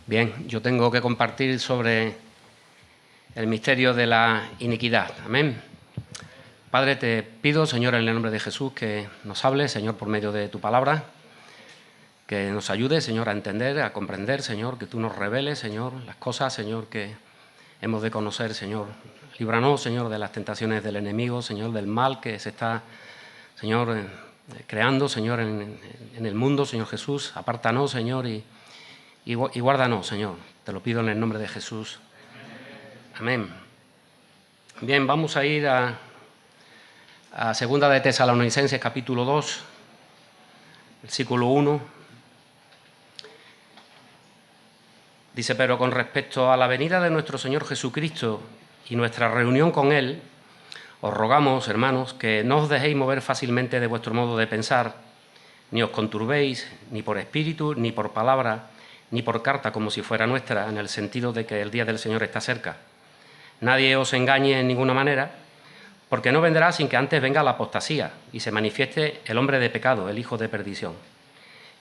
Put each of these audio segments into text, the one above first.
Bien, yo tengo que compartir sobre el misterio de la iniquidad. Amén. Padre, te pido, Señor, en el nombre de Jesús, que nos hables, Señor, por medio de tu palabra, que nos ayude, Señor, a entender, a comprender, Señor, que tú nos reveles, Señor, las cosas, Señor, que hemos de conocer, Señor. Líbranos, Señor, de las tentaciones del enemigo, Señor, del mal que se está, Señor, creando, Señor, en el mundo, Señor Jesús. Apártanos, Señor, y guárdanos, Señor. Te lo pido en el nombre de Jesús. Amén. Bien, vamos a ir a Segunda de Tesalonicenses, capítulo 2, versículo 1. Dice, pero con respecto a la venida de nuestro Señor Jesucristo y nuestra reunión con Él, os rogamos, hermanos, que no os dejéis mover fácilmente de vuestro modo de pensar, ni os conturbéis, ni por espíritu, ni por palabra, ni por carta como si fuera nuestra, en el sentido de que el día del Señor está cerca. Nadie os engañe en ninguna manera, porque no vendrá sin que antes venga la apostasía y se manifieste el hombre de pecado, el hijo de perdición,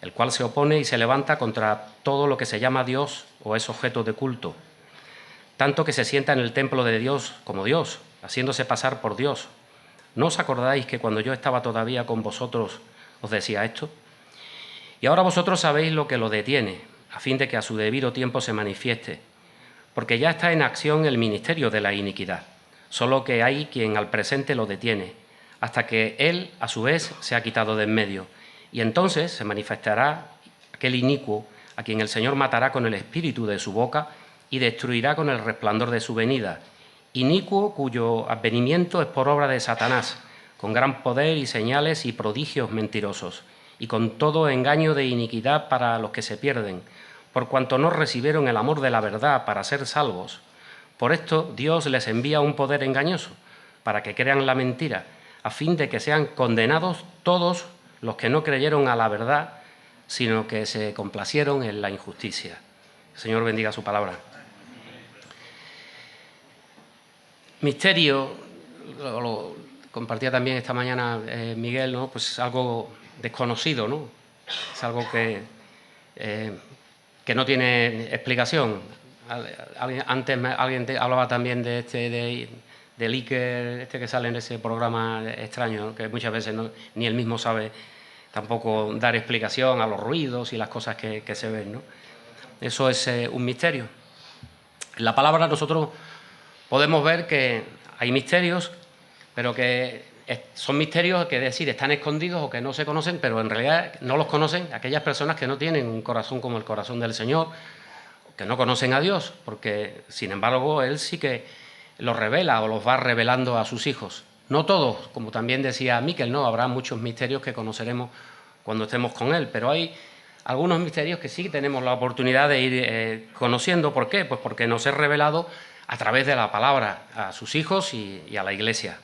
el cual se opone y se levanta contra todo lo que se llama Dios o es objeto de culto, tanto que se sienta en el templo de Dios como Dios, haciéndose pasar por Dios. ¿No os acordáis que cuando yo estaba todavía con vosotros os decía esto? Y ahora vosotros sabéis lo que lo detiene, a fin de que a su debido tiempo se manifieste, porque ya está en acción el ministerio de la iniquidad, solo que hay quien al presente lo detiene, hasta que él, a su vez, se ha quitado de en medio, y entonces se manifestará aquel inicuo, a quien el Señor matará con el espíritu de su boca y destruirá con el resplandor de su venida, inicuo cuyo advenimiento es por obra de Satanás, con gran poder y señales y prodigios mentirosos, y con todo engaño de iniquidad para los que se pierden, por cuanto no recibieron el amor de la verdad para ser salvos. Por esto Dios les envía un poder engañoso, para que crean la mentira, a fin de que sean condenados todos los que no creyeron a la verdad, sino que se complacieron en la injusticia. El Señor bendiga su palabra. Misterio, lo compartía también esta mañana Miguel, ¿no? Pues algo desconocido, ¿no? Es algo que no tiene explicación. Antes alguien hablaba también de del Iker, que sale en ese programa extraño, ¿no? Que muchas veces ni él mismo sabe tampoco dar explicación a los ruidos y las cosas que se ven, ¿no? Eso es un misterio. En la palabra nosotros podemos ver que hay misterios, pero que son misterios que decir están escondidos o que no se conocen, pero en realidad no los conocen aquellas personas que no tienen un corazón como el corazón del Señor, que no conocen a Dios, porque sin embargo Él sí que los revela o los va revelando a sus hijos. No todos, como también decía Miquel, ¿no? Habrá muchos misterios que conoceremos cuando estemos con Él, pero hay algunos misterios que sí tenemos la oportunidad de ir conociendo. ¿Por qué? Pues porque nos es revelado a través de la palabra a sus hijos y a la Iglesia.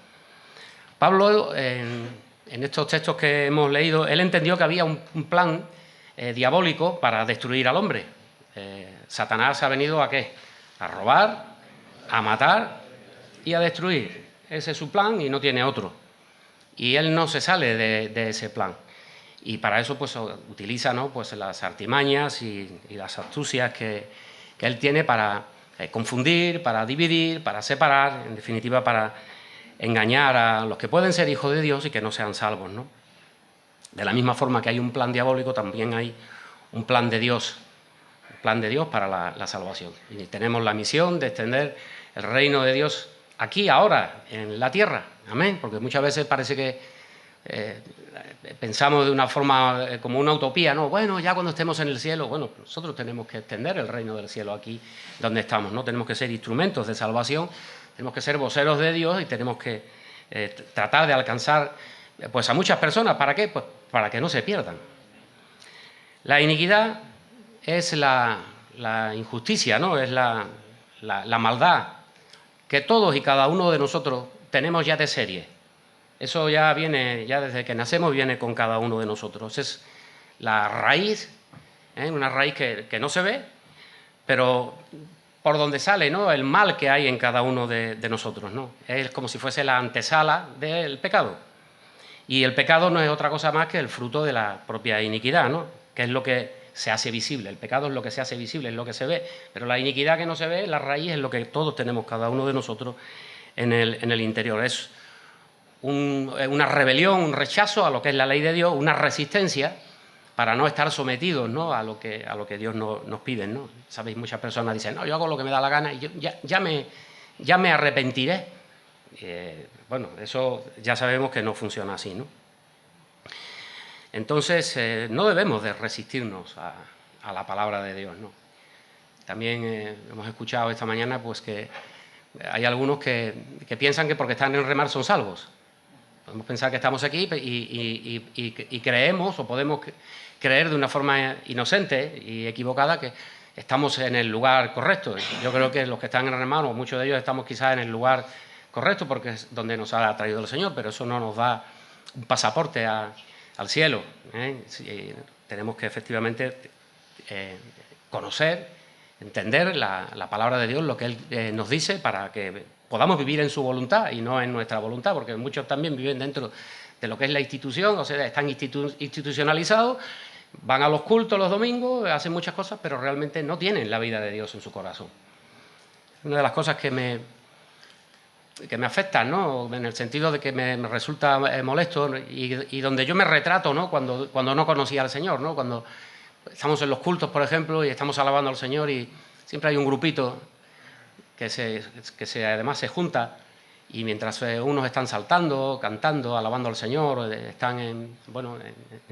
Pablo, en estos textos que hemos leído, él entendió que había un plan diabólico para destruir al hombre. Satanás ha venido ¿a qué? A robar, a matar y a destruir. Ese es su plan y no tiene otro. Y él no se sale de ese plan. Y para eso pues utiliza, ¿no? Pues las artimañas y las astucias que él tiene para confundir, para dividir, para separar, en definitiva para engañar a los que pueden ser hijos de Dios y que no sean salvos, ¿no? De la misma forma que hay un plan diabólico, también hay un plan de Dios para la salvación. Y tenemos la misión de extender el reino de Dios aquí, ahora, en la tierra. Amén. Porque muchas veces parece que pensamos de una forma como una utopía, ¿no? Bueno, ya cuando estemos en el cielo, bueno, nosotros tenemos que extender el reino del cielo aquí donde estamos, ¿no? Tenemos que ser instrumentos de salvación, tenemos que ser voceros de Dios y tenemos que tratar de alcanzar pues a muchas personas. ¿Para qué? Pues para que no se pierdan. La iniquidad es la injusticia, ¿no? Es la maldad que todos y cada uno de nosotros tenemos ya de serie. Eso ya viene, ya desde que nacemos viene con cada uno de nosotros. Es la raíz, una raíz que no se ve, pero por donde sale, ¿no? El mal que hay en cada uno de nosotros, ¿no? Es como si fuese la antesala del pecado. Y el pecado no es otra cosa más que el fruto de la propia iniquidad, ¿no? Que es lo que se hace visible. El pecado es lo que se hace visible, es lo que se ve, pero la iniquidad que no se ve, la raíz es lo que todos tenemos, cada uno de nosotros, en el interior. Es una rebelión, un rechazo a lo que es la ley de Dios, una resistencia para no estar sometidos, ¿no?, a lo que Dios nos pide, ¿no? Sabéis, muchas personas dicen, no, yo hago lo que me da la gana y yo ya me arrepentiré. Bueno, eso ya sabemos que no funciona así, ¿no? Entonces, no debemos de resistirnos a la palabra de Dios, ¿no? También hemos escuchado esta mañana pues que hay algunos que piensan que porque están en remar son salvos. Podemos pensar que estamos aquí y creemos, o podemos creer de una forma inocente y equivocada, que estamos en el lugar correcto. Yo creo que los que están en remar, o muchos de ellos, estamos quizás en el lugar correcto porque es donde nos ha traído el Señor, pero eso no nos da un pasaporte al cielo. Sí, tenemos que efectivamente conocer, entender la palabra de Dios, lo que Él nos dice, para que podamos vivir en su voluntad y no en nuestra voluntad, porque muchos también viven dentro de lo que es la institución, o sea, están institucionalizados, van a los cultos los domingos, hacen muchas cosas, pero realmente no tienen la vida de Dios en su corazón. Una de las cosas que me afectan, ¿no?, en el sentido de que me resulta molesto y donde yo me retrato, ¿no?, cuando no conocía al Señor, ¿no?, cuando estamos en los cultos, por ejemplo, y estamos alabando al Señor y siempre hay un grupito que además se junta y mientras unos están saltando, cantando, alabando al Señor, están en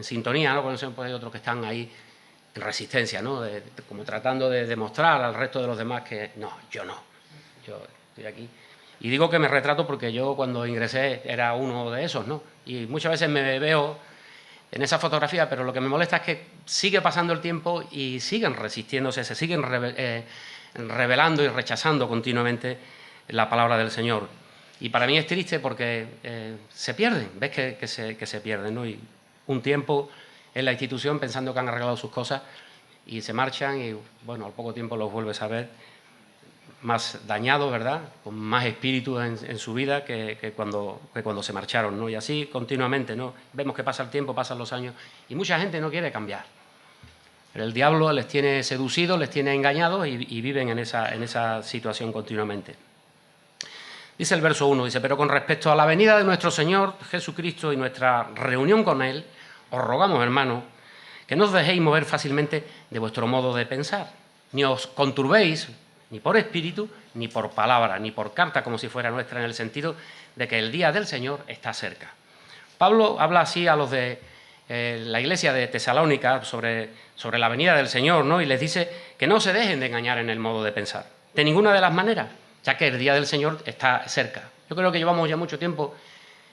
sintonía, ¿no?, con el Señor, pues hay otros que están ahí en resistencia, ¿no?, como tratando de demostrar al resto de los demás que no, yo estoy aquí. Y digo que me retrato porque yo cuando ingresé era uno de esos, ¿no? Y muchas veces me veo en esa fotografía, pero lo que me molesta es que sigue pasando el tiempo y siguen resistiéndose, se siguen rebelando y rechazando continuamente la palabra del Señor. Y para mí es triste porque se pierden, ves que se pierden, ¿no? Y un tiempo en la institución pensando que han arreglado sus cosas y se marchan y, bueno, al poco tiempo los vuelves a ver más dañados, ¿verdad?, con más espíritu en su vida que cuando se marcharon, ¿no? Y así continuamente, ¿no? Vemos que pasa el tiempo, pasan los años y mucha gente no quiere cambiar. Pero el diablo les tiene seducidos, les tiene engañados y viven en esa situación continuamente. Dice el verso 1, dice, pero con respecto a la venida de nuestro Señor Jesucristo y nuestra reunión con Él, os rogamos, hermanos, que no os dejéis mover fácilmente de vuestro modo de pensar, ni os conturbéis ni por espíritu, ni por palabra, ni por carta como si fuera nuestra, en el sentido de que el día del Señor está cerca. Pablo habla así a los de la iglesia de Tesalónica sobre la venida del Señor, ¿no?, y les dice que no se dejen de engañar en el modo de pensar, de ninguna de las maneras, ya que el día del Señor está cerca. Yo creo que llevamos ya mucho tiempo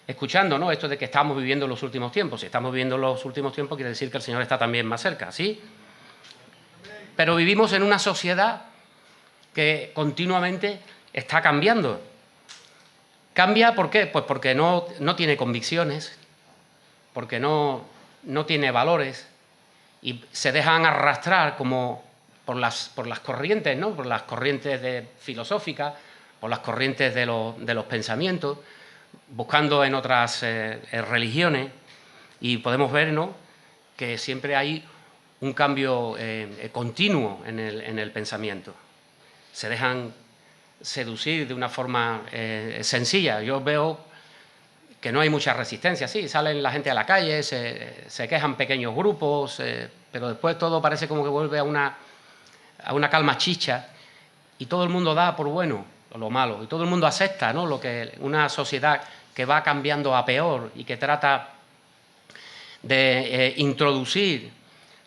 escuchando, ¿no?, esto de que estamos viviendo los últimos tiempos. Si estamos viviendo los últimos tiempos, quiere decir que el Señor está también más cerca, ¿sí? Pero vivimos en una sociedad que continuamente está cambiando. ¿Cambia por qué? Pues porque no tiene convicciones, porque no tiene valores y se dejan arrastrar como por las corrientes, ¿no?, por las corrientes filosóficas, por las corrientes de los pensamientos, buscando en otras religiones, y podemos ver, ¿no?, que siempre hay un cambio continuo en el pensamiento. Se dejan seducir de una forma sencilla. Yo veo que no hay mucha resistencia. Sí, salen la gente a la calle, se quejan pequeños grupos, pero después todo parece como que vuelve a una calma chicha y todo el mundo da por bueno lo malo y todo el mundo acepta, ¿no?, lo que una sociedad que va cambiando a peor y que trata de introducir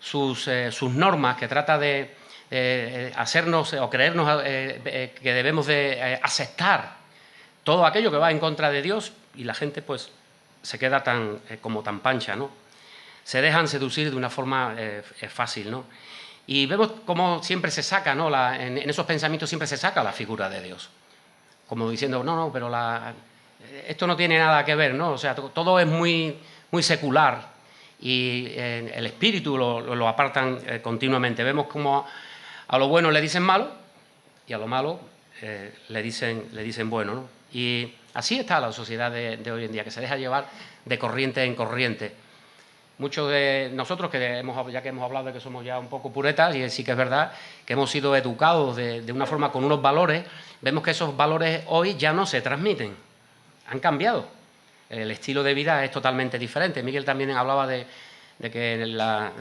sus normas, que trata de hacernos o creernos que debemos de aceptar todo aquello que va en contra de Dios, y la gente pues se queda como tan pancha, ¿no? Se dejan seducir de una forma fácil, ¿no? Y vemos cómo siempre se saca, ¿no?, en esos pensamientos siempre se saca la figura de Dios, como diciendo, no, pero esto no tiene nada que ver, ¿no? O sea, todo es muy, muy secular y el espíritu lo apartan continuamente. Vemos cómo a lo bueno le dicen malo y a lo malo le dicen bueno, ¿no? Y así está la sociedad de hoy en día, que se deja llevar de corriente en corriente. muchos de nosotros, ya que hemos hablado de que somos ya un poco puretas, y sí que es verdad que hemos sido educados de una forma con unos valores, vemos que esos valores hoy ya no se transmiten, han cambiado. El estilo de vida es totalmente diferente. Miguel también hablaba de que en la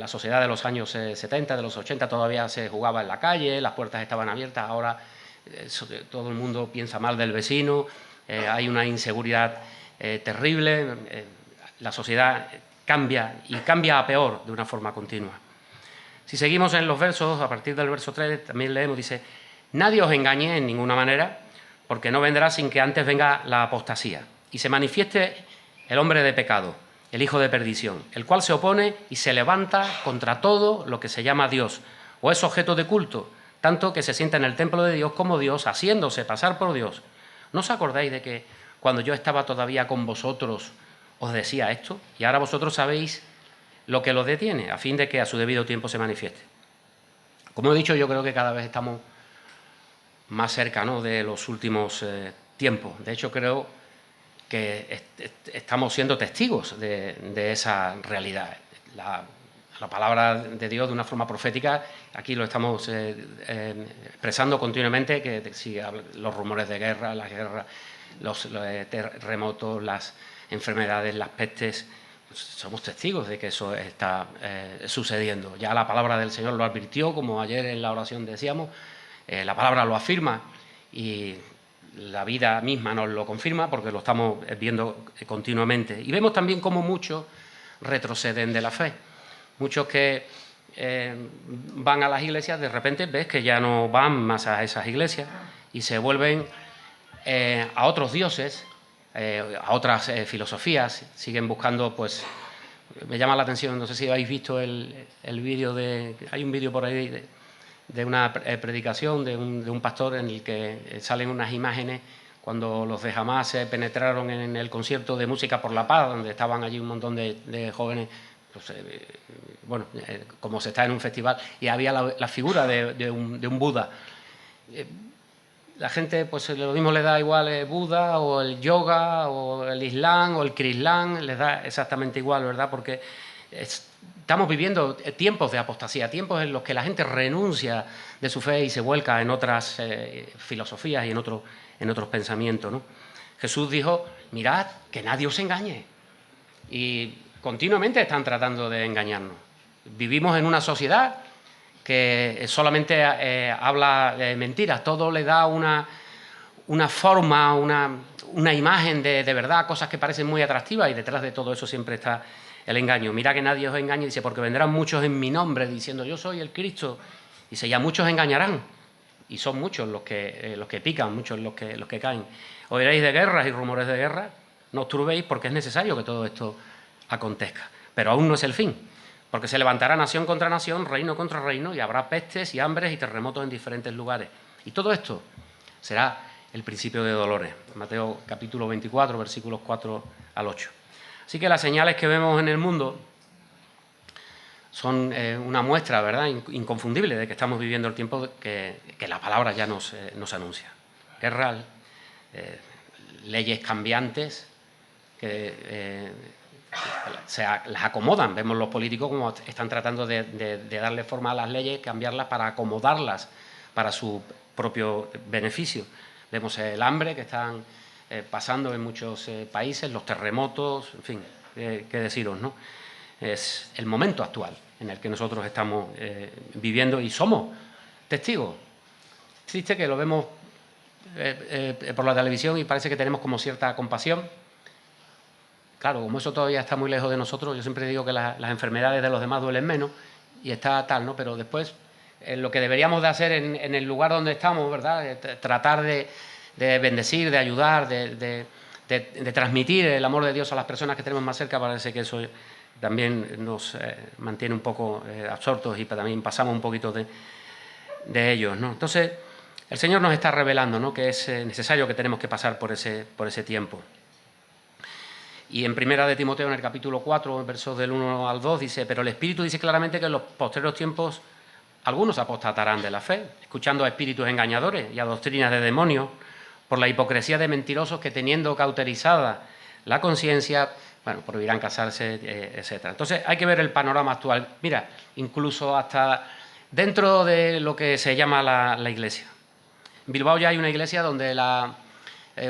sociedad de los años 70, de los 80, todavía se jugaba en la calle, las puertas estaban abiertas, ahora todo el mundo piensa mal del vecino, hay una inseguridad terrible, la sociedad cambia y cambia a peor de una forma continua. Si seguimos en los versos, a partir del verso 3 también leemos, dice: nadie os engañe en ninguna manera, porque no vendrá sin que antes venga la apostasía y se manifieste el hombre de pecado, el hijo de perdición, el cual se opone y se levanta contra todo lo que se llama Dios o es objeto de culto, tanto que se sienta en el templo de Dios como Dios, haciéndose pasar por Dios. ¿No os acordáis de que cuando yo estaba todavía con vosotros os decía esto? Y ahora vosotros sabéis lo que lo detiene, a fin de que a su debido tiempo se manifieste. Como he dicho, yo creo que cada vez estamos más cerca, ¿no?, de los últimos tiempos. De hecho, creo que estamos siendo testigos de esa realidad. La palabra de Dios, de una forma profética, aquí lo estamos expresando continuamente, que si los rumores de guerra, las guerras, los terremotos, las enfermedades, las pestes, pues somos testigos de que eso está sucediendo. Ya la palabra del Señor lo advirtió, como ayer en la oración decíamos, la palabra lo afirma y la vida misma nos lo confirma porque lo estamos viendo continuamente. Y vemos también cómo muchos retroceden de la fe. Muchos que van a las iglesias, de repente ves que ya no van más a esas iglesias y se vuelven a otros dioses, a otras filosofías, siguen buscando, pues, me llama la atención, no sé si habéis visto el vídeo hay un vídeo por ahí de una predicación de un pastor en el que salen unas imágenes cuando los de Hamás penetraron en el concierto de Música por la Paz, donde estaban allí un montón de jóvenes, pues, bueno, como se está en un festival, y había la figura de un Buda. La gente, pues lo mismo le da igual Buda o el yoga o el Islam o el Crislán, les da exactamente igual, ¿verdad? Porque estamos viviendo tiempos de apostasía, tiempos en los que la gente renuncia de su fe y se vuelca en otras filosofías y en otros pensamientos, ¿no? Jesús dijo: mirad, que nadie os engañe. Y continuamente están tratando de engañarnos. Vivimos en una sociedad que solamente habla de mentiras, todo le da una forma, una imagen de verdad, cosas que parecen muy atractivas, y detrás de todo eso siempre está el engaño. Mira que nadie os engañe, dice, porque vendrán muchos en mi nombre diciendo yo soy el Cristo. Dice, ya muchos engañarán, y son muchos los que pican, muchos los que caen. Oiréis de guerras y rumores de guerra, no os turbéis porque es necesario que todo esto acontezca, pero aún no es el fin. Porque se levantará nación contra nación, reino contra reino, y habrá pestes y hambres y terremotos en diferentes lugares. Y todo esto será el principio de dolores. Mateo capítulo 24, versículos 4 al 8. Así que las señales que vemos en el mundo son una muestra, ¿verdad?, inconfundible de que estamos viviendo el tiempo que la palabra ya nos anuncia. Guerra, leyes cambiantes que las acomodan. Vemos los políticos como están tratando de darle forma a las leyes, cambiarlas para acomodarlas para su propio beneficio. Vemos el hambre que están pasando en muchos países, los terremotos, en fin, qué deciros, ¿no? Es el momento actual en el que nosotros estamos viviendo y somos testigos. Triste que lo vemos por la televisión y parece que tenemos como cierta compasión. Claro, como eso todavía está muy lejos de nosotros, yo siempre digo que las enfermedades de los demás duelen menos y está tal, ¿no? Pero después, lo que deberíamos de hacer en el lugar donde estamos, ¿verdad?, tratar de bendecir, de ayudar, de transmitir el amor de Dios a las personas que tenemos más cerca, parece que eso también nos mantiene un poco absortos y también pasamos un poquito de ellos, ¿no? Entonces, el Señor nos está revelando, ¿no?, que es necesario, que tenemos que pasar por ese tiempo. Y en Primera de Timoteo, en el capítulo 4, versos del 1 al 2, dice: pero el Espíritu dice claramente que en los postreros tiempos algunos apostatarán de la fe, escuchando a espíritus engañadores y a doctrinas de demonios, por la hipocresía de mentirosos que, teniendo cauterizada la conciencia, bueno, prohibirán casarse, etcétera. Entonces, hay que ver el panorama actual. Mira, incluso hasta dentro de lo que se llama la Iglesia. En Bilbao ya hay una iglesia donde la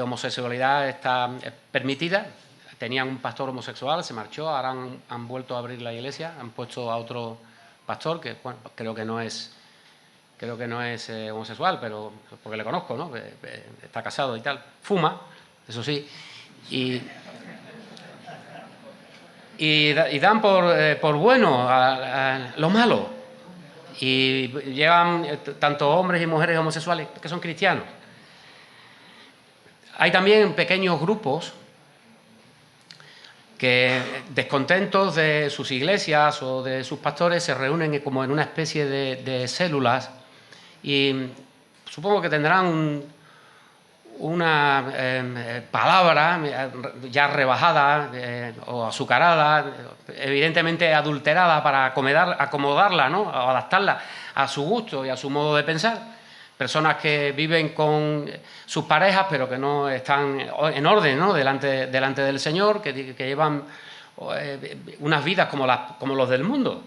homosexualidad está permitida. Tenían un pastor homosexual, se marchó, ahora han vuelto a abrir la iglesia, han puesto a otro pastor que, bueno, creo que no es homosexual, pero porque le conozco, ¿no? Está casado y tal. Fuma, eso sí, y dan por bueno a lo malo. Y llegan tanto hombres y mujeres homosexuales que son cristianos. Hay también pequeños grupos que, descontentos de sus iglesias o de sus pastores, se reúnen como en una especie de células y supongo que tendrán una palabra ya rebajada o azucarada, evidentemente adulterada para acomodarla, ¿no? O adaptarla a su gusto y a su modo de pensar. Personas que viven con sus parejas pero que no están en orden, ¿no? delante del Señor, que llevan unas vidas como los del mundo,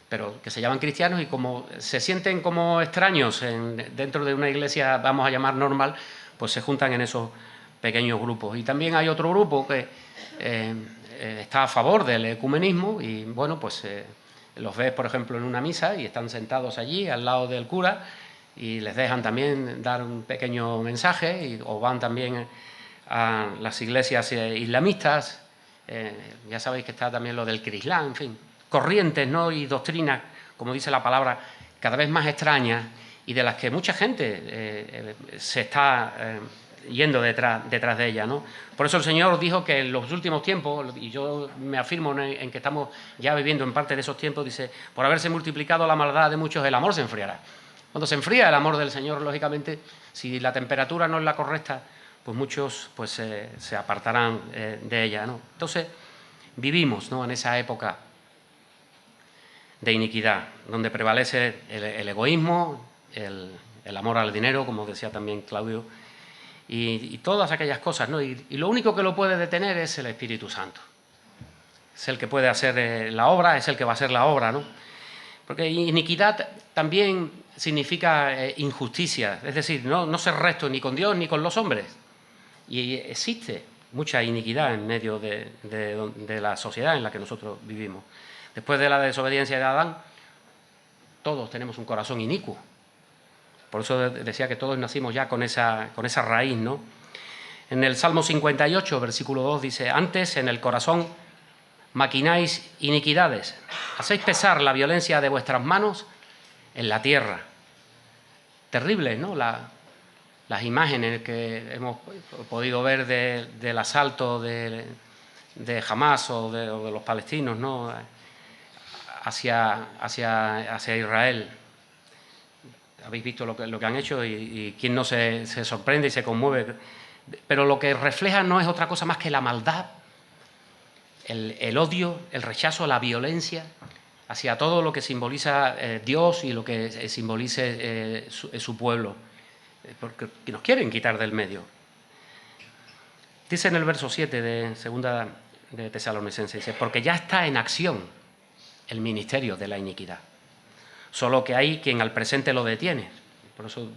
pero que se llaman cristianos y como se sienten como extraños dentro de una iglesia, vamos a llamar normal, pues se juntan en esos pequeños grupos. Y también hay otro grupo que está a favor del ecumenismo y, bueno, pues los ves, por ejemplo, en una misa y están sentados allí al lado del cura y les dejan también dar un pequeño mensaje o van también a las iglesias islamistas. Ya sabéis que está también lo del Crislán, en fin, corrientes, ¿no? Y doctrinas, como dice la palabra, cada vez más extrañas y de las que mucha gente se está yendo detrás de ella, ¿no? Por eso el Señor dijo que en los últimos tiempos, y yo me afirmo en que estamos ya viviendo en parte de esos tiempos, dice, por haberse multiplicado la maldad de muchos, el amor se enfriará. Cuando se enfría el amor del Señor, lógicamente, si la temperatura no es la correcta, pues muchos pues, se apartarán de ella, ¿no? Entonces, vivimos, ¿no?, en esa época de iniquidad, donde prevalece el egoísmo, el amor al dinero, como decía también Claudio, y todas aquellas cosas, ¿no? Y lo único que lo puede detener es el Espíritu Santo. Es el que puede hacer la obra, es el que va a hacer la obra, ¿no? Porque iniquidad también significa injusticia, es decir, no ser recto ni con Dios ni con los hombres. Y existe mucha iniquidad en medio de la sociedad en la que nosotros vivimos. Después de la desobediencia de Adán, todos tenemos un corazón inicuo. Por eso decía que todos nacimos ya con esa raíz, ¿no? En el Salmo 58, versículo 2, dice, antes en el corazón maquináis iniquidades, hacéis pesar la violencia de vuestras manos en la tierra. Terribles, ¿no? Las imágenes que hemos podido ver del asalto de Hamás o de los palestinos, ¿no?, hacia Israel. Habéis visto lo que han hecho y quién no se sorprende y se conmueve. Pero lo que refleja no es otra cosa más que la maldad, el odio, el rechazo, la violencia hacia todo lo que simboliza Dios y lo que simbolice su pueblo, porque nos quieren quitar del medio. Dice en el verso 7 de segunda de Tesalonicenses, dice, porque ya está en acción el ministerio de la iniquidad, solo que hay quien al presente lo detiene. Por eso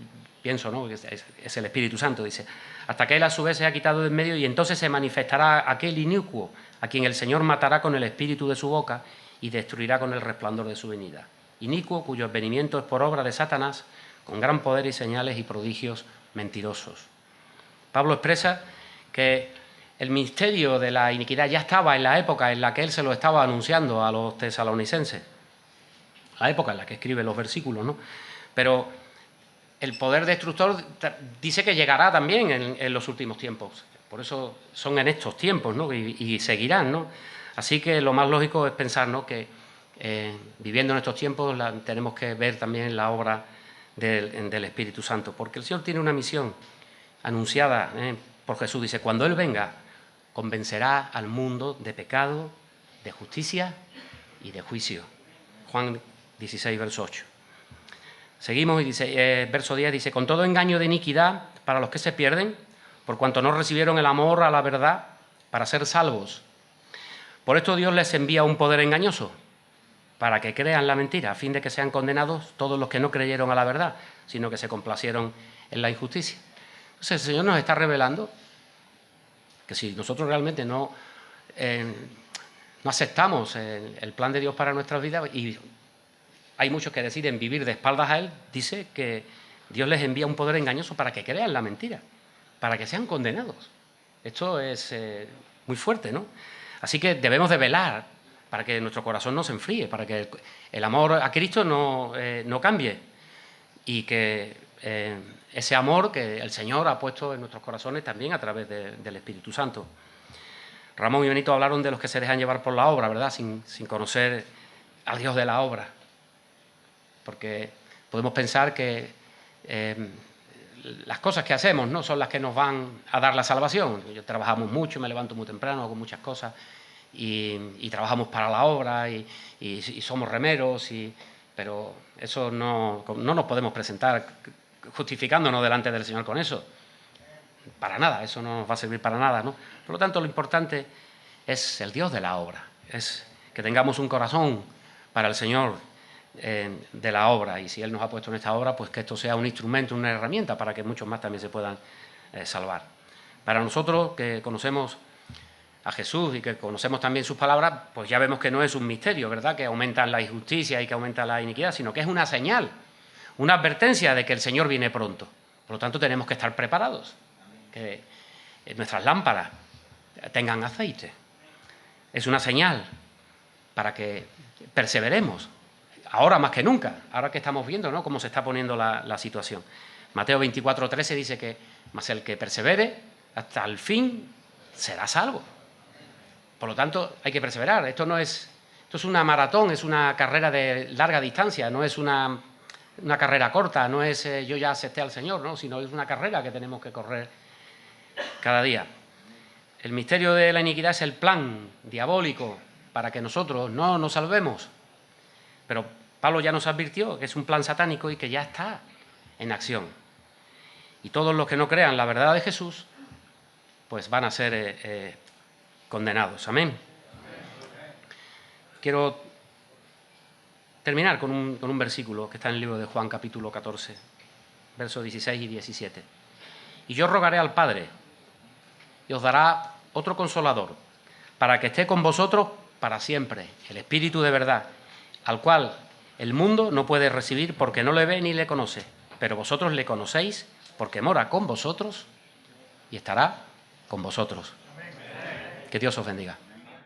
pienso, ¿no?, que es el Espíritu Santo, dice, hasta que él a su vez se ha quitado del medio y entonces se manifestará aquel inicuo a quien el Señor matará con el espíritu de su boca y destruirá con el resplandor de su venida. Inicuo cuyo advenimiento es por obra de Satanás, con gran poder y señales y prodigios mentirosos. Pablo expresa que el misterio de la iniquidad ya estaba en la época en la que él se lo estaba anunciando a los tesalonicenses, la época en la que escribe los versículos, ¿no? Pero el poder destructor dice que llegará también en los últimos tiempos. Por eso son en estos tiempos, ¿no?, y seguirán, ¿no? Así que lo más lógico es pensar, ¿no?, que viviendo en estos tiempos tenemos que ver también la obra del Espíritu Santo, porque el Señor tiene una misión anunciada por Jesús. Dice, cuando Él venga, convencerá al mundo de pecado, de justicia y de juicio. Juan 16, verso 8. Seguimos y dice, verso 10, dice, con todo engaño de iniquidad para los que se pierden, por cuanto no recibieron el amor a la verdad, para ser salvos. Por esto Dios les envía un poder engañoso, para que crean la mentira, a fin de que sean condenados todos los que no creyeron a la verdad, sino que se complacieron en la injusticia. Entonces el Señor nos está revelando que si nosotros realmente no aceptamos el plan de Dios para nuestras vidas, y hay muchos que deciden vivir de espaldas a Él, dice que Dios les envía un poder engañoso para que crean la mentira, para que sean condenados. Esto es muy fuerte, ¿no? Así que debemos de velar para que nuestro corazón no se enfríe, para que el amor a Cristo no cambie y que ese amor que el Señor ha puesto en nuestros corazones también a través del Espíritu Santo. Ramón y Benito hablaron de los que se dejan llevar por la obra, ¿verdad?, sin conocer al Dios de la obra. Porque podemos pensar que las cosas que hacemos no son las que nos van a dar la salvación. Yo trabajamos mucho, me levanto muy temprano, hago muchas cosas y trabajamos para la obra y somos remeros, pero eso no nos podemos presentar justificándonos delante del Señor con eso. Para nada, eso no nos va a servir para nada, ¿no? Por lo tanto, lo importante es el Dios de la obra, es que tengamos un corazón para el Señor de la obra, y si Él nos ha puesto en esta obra, pues que esto sea un instrumento, una herramienta para que muchos más también se puedan salvar. Para nosotros, que conocemos a Jesús y que conocemos también sus palabras, pues ya vemos que no es un misterio, ¿verdad?, que aumentan la injusticia y que aumenta la iniquidad, sino que es una señal, una advertencia de que el Señor viene pronto. Por lo tanto, tenemos que estar preparados, que nuestras lámparas tengan aceite. Es una señal para que perseveremos, ahora más que nunca, ahora que estamos viendo, ¿no?, cómo se está poniendo la situación. Mateo 24:13 dice que mas el que persevere hasta el fin será salvo. Por lo tanto, hay que perseverar. Esto es una maratón, es una carrera de larga distancia, no es una carrera corta, no es yo ya acepté al Señor, ¿no?, sino es una carrera que tenemos que correr cada día. El misterio de la iniquidad es el plan diabólico para que nosotros no nos salvemos. Pero Pablo ya nos advirtió que es un plan satánico y que ya está en acción. Y todos los que no crean la verdad de Jesús, pues van a ser condenados. Amén. Quiero terminar con un versículo que está en el libro de Juan, capítulo 14, versos 16 y 17. Y yo rogaré al Padre, y os dará otro consolador, para que esté con vosotros para siempre, el Espíritu de verdad, al cual el mundo no puede recibir porque no le ve ni le conoce, pero vosotros le conocéis porque mora con vosotros y estará con vosotros. Que Dios os bendiga.